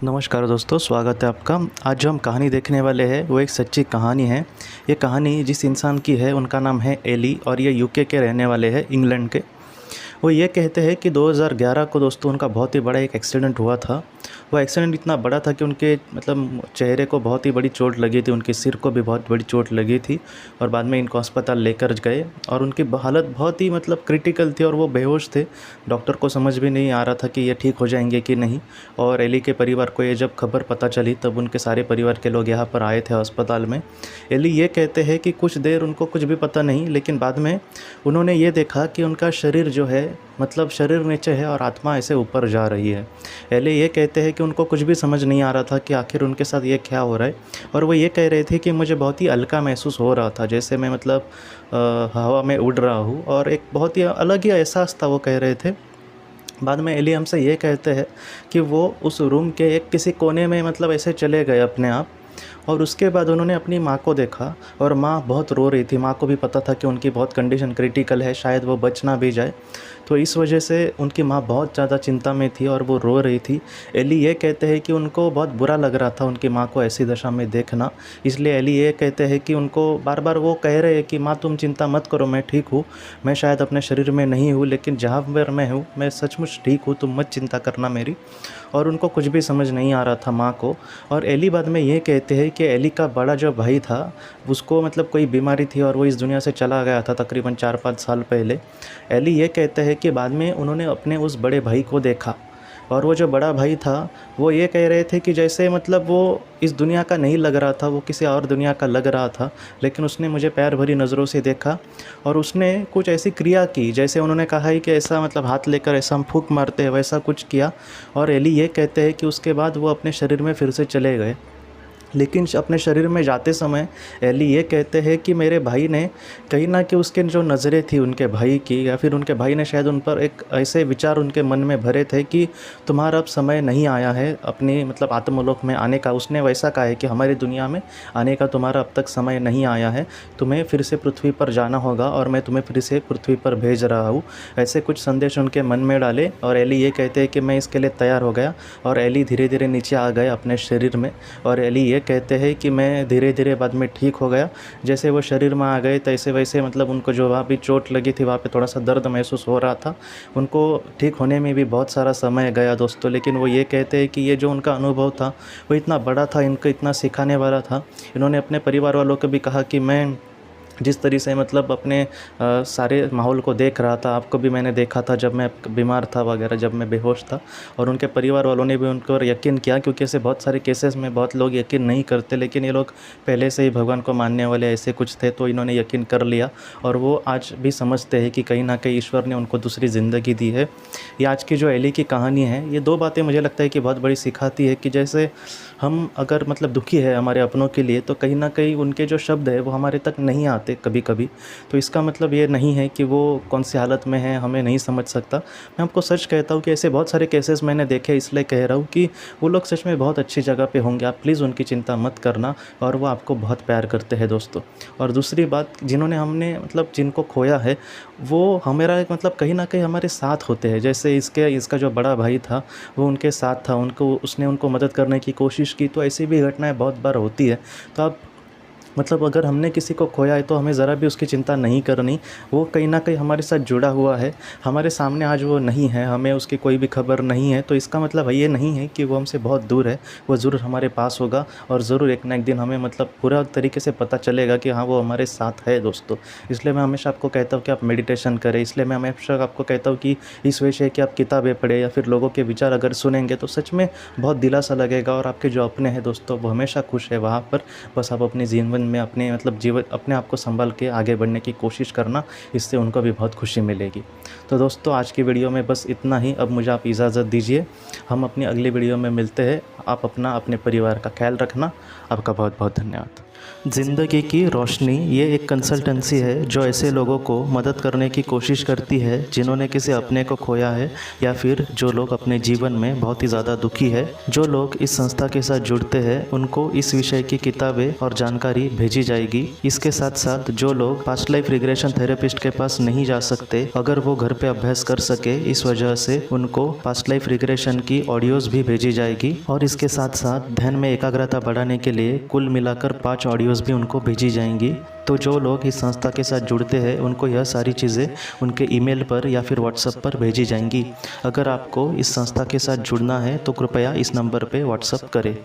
नमस्कार दोस्तों, स्वागत है आपका। आज जो हम कहानी देखने वाले हैं वो एक सच्ची कहानी है। ये कहानी जिस इंसान की है उनका नाम है एली और ये यूके के रहने वाले हैं, इंग्लैंड के। वो ये कहते हैं कि 2011 को दोस्तों उनका बहुत ही बड़ा एक एक्सीडेंट हुआ था। वो एक्सीडेंट इतना बड़ा था कि उनके चेहरे को बहुत ही बड़ी चोट लगी थी, उनके सिर को भी बहुत बड़ी चोट लगी थी और बाद में इनको अस्पताल लेकर गए और उनकी हालत बहुत ही क्रिटिकल थी और वो बेहोश थे। डॉक्टर को समझ भी नहीं आ रहा था कि ये ठीक हो जाएंगे कि नहीं। और एली के परिवार को ये जब खबर पता चली तब उनके सारे परिवार के लोग यहाँ पर आए थे अस्पताल में। एली ये कहते हैं कि कुछ देर उनको कुछ भी पता नहीं, लेकिन बाद में उन्होंने ये देखा कि उनका शरीर जो है शरीर नीचे है और आत्मा ऐसे ऊपर जा रही है। एली ये कहते हैं कि उनको कुछ भी समझ नहीं आ रहा था कि आखिर उनके साथ ये क्या हो रहा है। और वो ये कह रहे थे कि मुझे बहुत ही हल्का महसूस हो रहा था, जैसे मैं हवा में उड़ रहा हूँ और एक बहुत ही अलग ही एहसास था, वो कह रहे थे। बाद में एली हमसे ये कहते हैं कि वो उस रूम के एक किसी कोने में ऐसे चले गए अपने आप। और उसके बाद उन्होंने अपनी माँ को देखा और माँ बहुत रो रही थी। माँ को भी पता था कि उनकी बहुत कंडीशन क्रिटिकल है, शायद वो बच ना भी जाए। तो इस वजह से उनकी माँ बहुत ज़्यादा चिंता में थी और वो रो रही थी। एली ये कहते हैं कि उनको बहुत बुरा लग रहा था उनकी माँ को ऐसी दशा में देखना। इसलिए एली ये कहते हैं कि उनको बार बार वो कह रहे हैं कि माँ तुम चिंता मत करो, मैं ठीक हूँ। मैं शायद अपने शरीर में नहीं हूँ, लेकिन जहाँ पर मैं हूँ मैं सचमुच ठीक हूँ, तुम मत चिंता करना मेरी। और उनको कुछ भी समझ नहीं आ रहा था माँ को। और एली बाद में ये कहते हैं कि एली का बड़ा जो भाई था उसको कोई बीमारी थी और वो इस दुनिया से चला गया था तकरीबन 4-5 साल पहले। एली ये कहते हैं कि बाद में उन्होंने अपने उस बड़े भाई को देखा और वो जो बड़ा भाई था वो ये कह रहे थे कि जैसे वो इस दुनिया का नहीं लग रहा था, वो किसी और दुनिया का लग रहा था। लेकिन उसने मुझे प्यार भरी नज़रों से देखा और उसने कुछ ऐसी क्रिया की जैसे उन्होंने कहा है कि ऐसा हाथ लेकर ऐसा हम फूंक मारते हैं, वैसा कुछ किया। और एली ये कहते हैं कि उसके बाद वो अपने शरीर में फिर से चले गए। लेकिन अपने शरीर में जाते समय एली ये कहते हैं कि मेरे भाई ने कहीं ना कि उसके जो नज़रें थी उनके भाई की, या फिर उनके भाई ने शायद उन पर एक ऐसे विचार उनके मन में भरे थे कि तुम्हारा अब समय नहीं आया है अपनी आत्मलोक में आने का। उसने वैसा कहा है कि हमारी दुनिया में आने का तुम्हारा अब तक समय नहीं आया है, तुम्हें फिर से पृथ्वी पर जाना होगा और मैं तुम्हें फिर से पृथ्वी पर भेज रहा हूँ। ऐसे कुछ संदेश उनके मन में डाले और एली ये कहते हैं कि मैं इसके लिए तैयार हो गया और एली धीरे धीरे नीचे आ गए अपने शरीर में। और एली ये कहते हैं कि मैं धीरे धीरे बाद में ठीक हो गया। जैसे वो शरीर में आ गए तैसे वैसे उनको जो वहाँ भी चोट लगी थी वहाँ पे थोड़ा सा दर्द महसूस हो रहा था। उनको ठीक होने में भी बहुत सारा समय गया दोस्तों। लेकिन वो ये कहते हैं कि ये जो उनका अनुभव था वो इतना बड़ा था, इनको इतना सिखाने वाला था। इन्होंने अपने परिवार वालों को भी कहा कि मैं जिस तरीके से अपने सारे माहौल को देख रहा था, आपको भी मैंने देखा था जब मैं बीमार था वगैरह, जब मैं बेहोश था। और उनके परिवार वालों ने भी उन पर यकीन किया, क्योंकि ऐसे बहुत सारे केसेस में बहुत लोग यकीन नहीं करते, लेकिन ये लोग पहले से ही भगवान को मानने वाले ऐसे कुछ थे तो इन्होंने यकीन कर लिया। और वो आज भी समझते हैं कि कहीं ना कहीं ईश्वर ने उनको दूसरी ज़िंदगी दी है। ये आज की जो एली की कहानी है, ये 2 बातें मुझे लगता है कि बहुत बड़ी सिखाती है कि जैसे हम अगर दुखी है हमारे अपनों के लिए, तो कहीं ना कहीं उनके जो शब्द है वो हमारे तक नहीं आते कभी कभी। तो इसका ये नहीं है कि वो कौन सी हालत में है हमें नहीं समझ सकता। मैं आपको सच कहता हूँ कि ऐसे बहुत सारे केसेस मैंने देखे, इसलिए कह रहा हूँ कि वो लोग सच में बहुत अच्छी जगह पे होंगे। आप प्लीज़ उनकी चिंता मत करना, और वो आपको बहुत प्यार करते हैं दोस्तों। और दूसरी बात, जिन्होंने हमने जिनको खोया है वो हमारा कहीं ना कहीं हमारे साथ होते हैं। जैसे इसका जो बड़ा भाई था वो उनके साथ था, उसने उनको मदद करने की कोशिश की। तो ऐसी भी घटनाएं बहुत बार होती है। तो आप अगर हमने किसी को खोया है तो हमें ज़रा भी उसकी चिंता नहीं करनी। वो कहीं ना कहीं हमारे साथ जुड़ा हुआ है, हमारे सामने आज वो नहीं है, हमें उसकी कोई भी खबर नहीं है। तो इसका ये नहीं है कि वो हमसे बहुत दूर है, वो ज़रूर हमारे पास होगा और ज़रूर एक ना एक दिन हमें पूरा तरीके से पता चलेगा कि हाँ वो हमारे साथ है दोस्तों। इसलिए मैं हमेशा आपको कहता हूँ कि आप मेडिटेशन करें। इसलिए मैं हमेशा आपको कहता हूँ कि इस विषय की आप किताबें पढ़ें या फिर लोगों के विचार अगर सुनेंगे तो सच में बहुत दिलासा लगेगा। और आपके जो अपने हैं दोस्तों वो हमेशा खुश है वहाँ पर। बस आप अपने जीवन में अपने जीवन अपने आप को संभाल के आगे बढ़ने की कोशिश करना, इससे उनको भी बहुत खुशी मिलेगी। तो दोस्तों आज की वीडियो में बस इतना ही। अब मुझे आप इजाज़त दीजिए, हम अपनी अगली वीडियो में मिलते हैं। आप अपने परिवार का ख्याल रखना। आपका बहुत बहुत धन्यवाद। ज़िंदगी की रोशनी ये एक कंसल्टेंसी है जो ऐसे लोगों को मदद करने की कोशिश करती है जिन्होंने किसी अपने को खोया है या फिर जो लोग अपने जीवन में बहुत ही ज़्यादा दुखी है। जो लोग इस संस्था के साथ जुड़ते हैं उनको इस विषय की किताबें और जानकारी भेजी जाएगी। इसके साथ साथ जो लोग पास्ट लाइफ रिग्रेशन थेरेपिस्ट के पास नहीं जा सकते, अगर वो घर पे अभ्यास कर सके, इस वजह से उनको पास्ट लाइफ रिग्रेशन की ऑडियोज़ भी भेजी जाएगी। और इसके साथ साथ ध्यान में एकाग्रता बढ़ाने के लिए कुल मिलाकर 5 ऑडियोज़ भी उनको भेजी जाएंगी। तो जो लोग इस संस्था के साथ जुड़ते हैं उनको यह सारी चीज़ें उनके ईमेल पर या फिर व्हाट्सएप पर भेजी जाएंगी। अगर आपको इस संस्था के साथ जुड़ना है तो कृपया इस नंबर पे व्हाट्सएप करें।